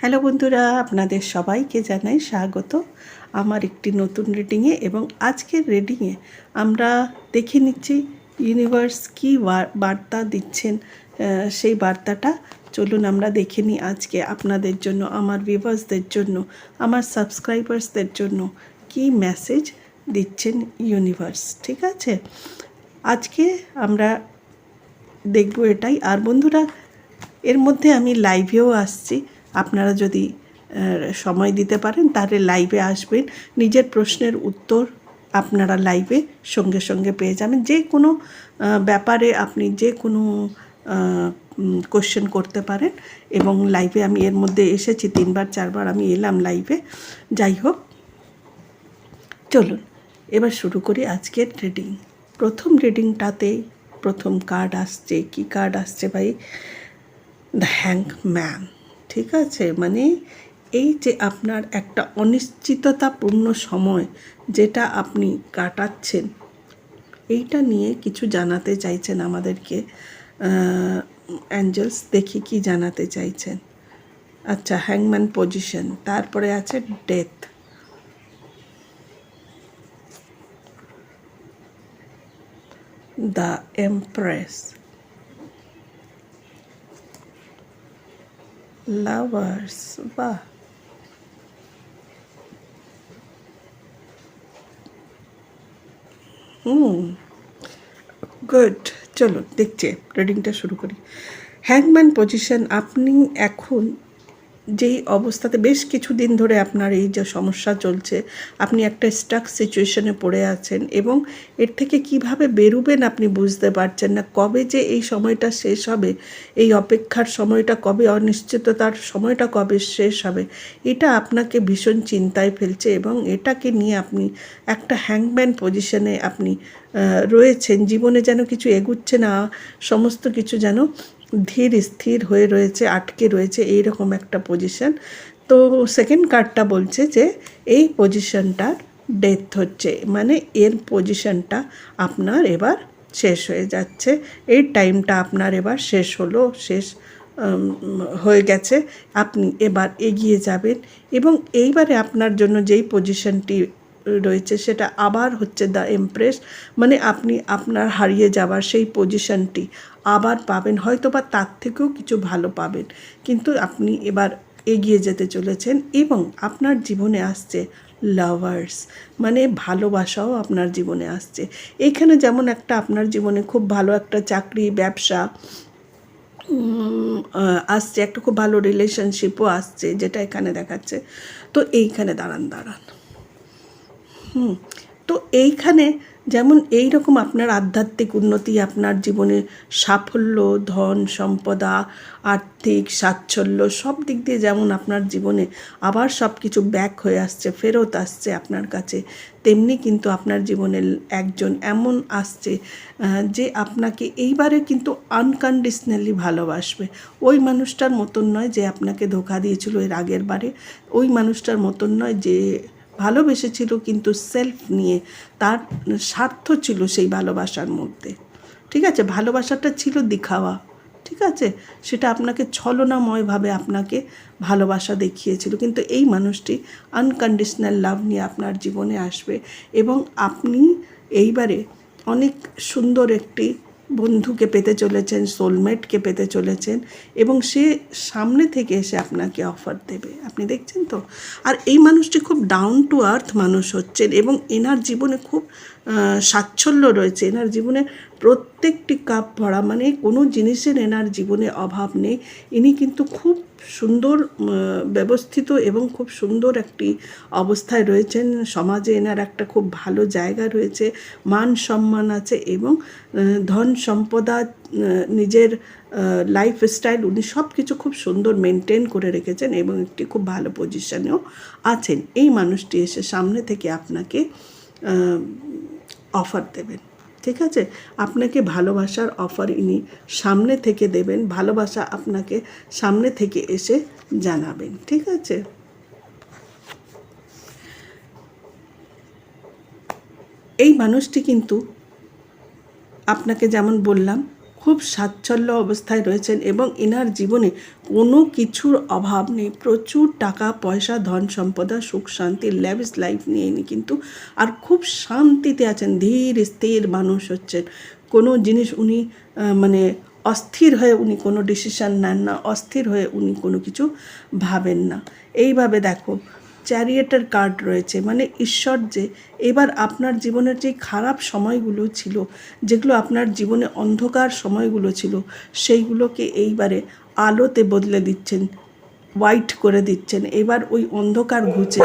Hello বন্ধুরা, আপনাদের সবাইকে জানাই স্বাগত আমার একটি নতুন রিডিংয়ে। এবং আজকের রিডিংয়ে আমরা দেখে নিচ্ছি ইউনিভার্স কী বার্তা দিচ্ছেন। সেই বার্তাটা চলুন আমরা দেখে নিই আজকে আপনাদের জন্য, আমার ভিউয়ার্সদের জন্য, আমার সাবস্ক্রাইবার্সদের জন্য কী মেসেজ দিচ্ছেন ইউনিভার্স। ঠিক আছে, আজকে আমরা দেখব এটাই। আর বন্ধুরা, এর মধ্যে আমি লাইভেও আসছি, আপনারা যদি সময় দিতে পারেন তাহলে লাইভে আসবেন। নিজের প্রশ্নের উত্তর আপনারা লাইভে সঙ্গে সঙ্গে পেয়ে যাবেন। যে কোনো ব্যাপারে আপনি যে কোনো কোশ্চেন করতে পারেন। এবং লাইভে আমি এর মধ্যে এসেছি 3-4বার আমি এলাম লাইভে। যাই হোক, চলুন এবার শুরু করি আজকের রিডিং। প্রথম রিডিংটাতে প্রথম কার্ড আসছে, কি কার্ড আসছে ভাই? দ্য হ্যাংম্যান। ঠিক আছে, মানে এই যে আপনার একটা অনিশ্চিততাপূর্ণ সময় যেটা আপনি কাটাচ্ছেন, এইটা নিয়ে কিছু জানাতে চাইছেন আমাদেরকে অ্যাঞ্জেলস। দেখি কি জানাতে চাইছেন। আচ্ছা, হ্যাংম্যান পজিশন, তারপরে আছে ডেথ, দ্য এমপ্রেস, লাভার্স। বাহ, গুড। চলুন দেখছি, রিডিংটা শুরু করি। হ্যাংম্যান পজিশন, আপনি এখন যেই অবস্থাতে বেশ কিছুদিন ধরে আপনার এই যে সমস্যা চলছে, আপনি একটা স্টাক সিচুয়েশনে পড়ে আছেন এবং এর থেকে কিভাবে বেরোবেন আপনি বুঝতে পারছেন না। কবে যে এই সময়টা শেষ হবে, এই অপেক্ষার সময়টা কবে, অনিশ্চিততার সময়টা কবে শেষ হবে, এটা আপনাকে ভীষণ চিন্তায় ফেলছে। এবং এটাকে নিয়ে আপনি একটা হ্যাংম্যান পজিশনে আপনি রয়েছেন। জীবনে যেন কিছু এগুচ্ছে না, সমস্ত কিছু যেন ধীর স্থির হয়ে রয়েছে, আটকে রয়েছে, এইরকম একটা পজিশন। তো সেকেন্ড কার্ডটা বলছে যে এই পজিশনটার ডেথ হচ্ছে, মানে এর পজিশনটা আপনার এবার শেষ হয়ে যাচ্ছে। এই টাইমটা আপনার এবার শেষ হলো, শেষ হয়ে গেছে। আপনি এবার এগিয়ে যাবেন এবং এইবারে আপনার জন্য যেই পজিশনটি রয়েছে সেটা আবার হচ্ছে দ্য এমপ্রেস, মানে আপনি আপনার হারিয়ে যাওয়ার সেই পজিশনটি আবার পাবেন, হয়তো বা তার থেকেও কিছু ভালো পাবেন। কিন্তু আপনি এবার এগিয়ে যেতে চলেছেন এবং আপনার জীবনে আসছে লাভার্স, মানে ভালোবাসাও আপনার জীবনে আসছে। এইখানে যেমন একটা আপনার জীবনে খুব ভালো একটা চাকরি, ব্যবসা আসছে, একটা খুব ভালো রিলেশনশিপও আসছে, যেটা এখানে দেখাচ্ছে। তো এইখানে দাঁড়ান। তো এইখানে যেমন এই রকম আপনার আধ্যাত্মিক উন্নতি, আপনার জীবনে সাফল্য, ধন সম্পদা, আর্থিক স্বাচ্ছল্য, সব দিক দিয়ে যেমন আপনার জীবনে আবার সব কিছু ব্যাক হয়ে আসছে, ফেরত আসছে আপনার কাছে, তেমনি কিন্তু আপনার জীবনে একজন এমন আসছে যে আপনাকে এইবারে কিন্তু আনকন্ডিশনালি ভালোবাসবে। ওই মানুষটার মতন নয় যে আপনাকে ধোঁকা দিয়েছিল এর আগের বারে, ওই মানুষটার মতন নয় যে ভালোবেসেছিল কিন্তু সেলফ নিয়ে, তার স্বার্থ ছিল সেই ভালোবাসার মধ্যে। ঠিক আছে, ভালোবাসাটা ছিল দিখাওয়া। ঠিক আছে, সেটা আপনাকে ছলনাময়ভাবে আপনাকে ভালোবাসা দেখিয়েছিল। কিন্তু এই মানুষটি আনকন্ডিশনাল লাভ নিয়ে আপনার জীবনে আসবে এবং আপনি এইবারে অনেক সুন্দর একটি বন্ধুকে পেতে চলেছেন, সোলমেটকে পেতে চলেছেন এবং সে সামনে থেকে এসে আপনাকে অফার দেবে। আপনি দেখছেন তো। আর এই মানুষটি খুব ডাউন টু আর্থ মানুষ হচ্ছেন এবং এনার জীবনে খুব স্বাচ্ছল্য রয়েছে। এনার জীবনে প্রত্যেকটি কাপ ভরা, মানে কোনো জিনিসের এনার জীবনে অভাব নেই। ইনি কিন্তু খুব সুন্দর ব্যবস্থিত এবং খুব সুন্দর একটি অবস্থায় রয়েছেন। সমাজে এনার একটা খুব ভালো জায়গা রয়েছে, মান সম্মান আছে এবং ধন সম্পদা, নিজের লাইফস্টাইল, উনি সব কিছু খুব সুন্দর মেনটেন করে রেখেছেন এবং একটি খুব ভালো পজিশনেও আছেন। এই মানুষটি এসে সামনে থেকে আপনাকে অফার দেবেন। ঠিক আছে, আপনাকে ভালোবাসার অফার ইনি সামনে থেকে দেবেন, ভালোবাসা আপনাকে সামনে থেকে এসে জানাবেন। ঠিক আছে, এই মানুষটি কিন্তু আপনাকে, যেমন বললাম, খুব স্বাচ্ছল্য অবস্থায় রয়েছেন এবং এনার জীবনে কোনো কিছুর অভাব নেই। প্রচুর টাকা পয়সা, ধন সম্পদা, সুখ শান্তি, ল্যাভিশ লাইফ নিয়ে ইনি কিন্তু আর খুব শান্তিতে আছেন, ধীর স্থির মানুষ হচ্ছেন। কোনো জিনিস উনি মানে অস্থির হয়ে উনি কোনো ডিসিশান নেন না, অস্থির হয়ে উনি কোনো কিছু ভাবেন না। এইভাবে দেখো চ্যারিয়েটের কার্ড রয়েছে, মানে ঈশ্বর যে এবার আপনার জীবনের যে খারাপ সময়গুলো ছিল, যেগুলো আপনার জীবনে অন্ধকার সময়গুলো ছিল, সেইগুলোকে এইবারে আলোতে বদলে দিচ্ছেন, হোয়াইট করে দিচ্ছেন। এবার ওই অন্ধকার ঘুচে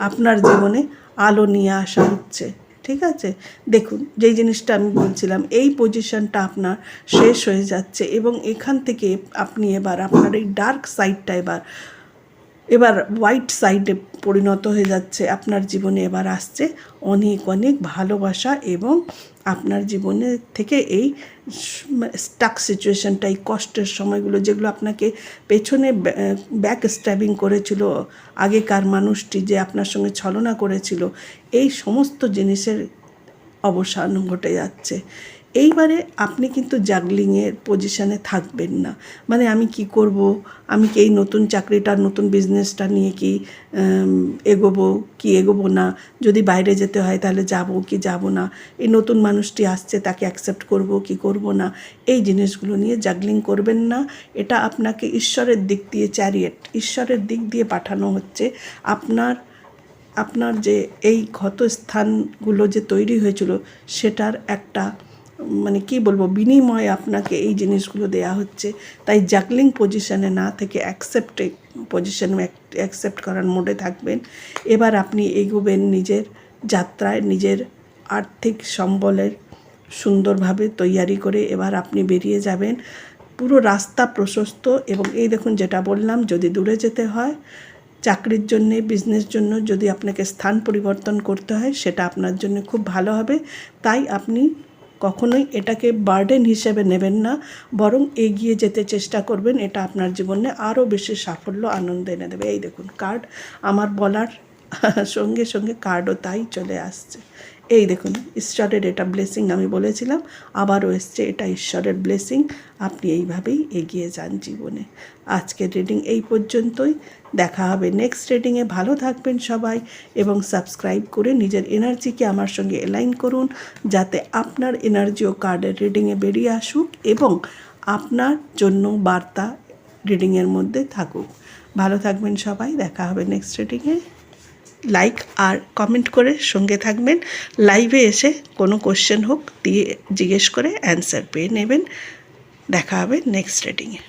আপনার জীবনে আলো নিয়ে আসা হচ্ছে। ঠিক আছে, দেখুন যেই জিনিসটা আমি বলছিলাম, এই পজিশনটা আপনার শেষ হয়ে যাচ্ছে এবং এখান থেকে আপনি এবার আপনার এই ডার্ক সাইডটা এবার হোয়াইট সাইডে পরিণত হয়ে যাচ্ছে। আপনার জীবনে এবার আসছে অনেক অনেক ভালোবাসা এবং আপনার জীবনে থেকে এই স্টাক সিচুয়েশানটা, এই কষ্টের সময়গুলো যেগুলো আপনাকে পেছনে ব্যাক স্ট্যাবিং করেছিল, আগেকার মানুষটি যে আপনার সঙ্গে ছলনা করেছিল, এই সমস্ত জিনিসের অবসান ঘটে যাচ্ছে। এইবারে আপনি কিন্তু জাগলিংয়ের পজিশানে থাকবেন না, মানে আমি কি করব, আমি কি এই নতুন চাকরিটা, নতুন বিজনেসটা নিয়ে কি এগোবো কি এগোবো না, যদি বাইরে যেতে হয় তাহলে যাব কি যাব না, এই নতুন মানুষটি আসছে তাকে অ্যাকসেপ্ট করব কি করব না, এই জিনিসগুলো নিয়ে জাগলিং করবেন না। এটা আপনাকে ঈশ্বরের দিক দিয়ে, চ্যারিয়েট ঈশ্বরের দিক দিয়ে পাঠানো হচ্ছে। আপনার যে এই ক্ষত স্থানগুলো যে তৈরি হয়েছিল, সেটার একটা মানে কি বলবো, বিনিময়ে আপনাকে এই জিনিসগুলো দেয়া হচ্ছে। তাই জাগলিং পজিশানে না থেকে অ্যাকসেপ্ট করার মোডে থাকবেন। এবার আপনি এগোবেন নিজের যাত্রায়, নিজের আর্থিক সম্বলের সুন্দরভাবে তৈয়ারি করে এবার আপনি বেরিয়ে যাবেন। পুরো রাস্তা প্রশস্ত এবং এই দেখুন যেটা বললাম, যদি দূরে যেতে হয়, চাকরির জন্যে, বিজনেস জন্য যদি আপনাকে স্থান পরিবর্তন করতে হয়, সেটা আপনার জন্য খুব ভালো হবে। তাই আপনি কখনোই এটাকে বার্ডেন হিসেবে নেবেন না, বরং এগিয়ে যেতে চেষ্টা করবেন। এটা আপনার জীবনে আরও বেশি সাফল্য, আনন্দ এনে দেবে। এই দেখুন কার্ড, আমার বলার সঙ্গে সঙ্গে কার্ডও তাই চলে আসছে। এই দেখুন ঈশ্বরের এটা ব্লেসিং, আমি বলেছিলাম আবারও এসছে, এটা ঈশ্বরের ব্লেসিং। আপনি এইভাবেই এগিয়ে যান জীবনে। আজকের রিডিং এই পর্যন্তই, দেখা হবে নেক্সট রিডিংয়ে। ভালো থাকবেন সবাই এবং সাবস্ক্রাইব করে নিজের এনার্জিকে আমার সঙ্গে অ্যালাইন করুন, যাতে আপনার এনার্জিও কার্ডের রিডিংয়ে বেরিয়ে আসুক এবং আপনার জন্য বার্তা রিডিংয়ের মধ্যে থাকুক। ভালো থাকবেন সবাই, দেখা হবে নেক্সট রিডিংয়ে। লাইক আর কমেন্ট করে সঙ্গে থাকবেন। লাইভে এসে কোনো কোশ্চেন হোক দিয়ে জিজ্ঞেস করে অ্যান্সার পেয়ে নেবেন। দেখা হবে নেক্সট রিডিংয়ে।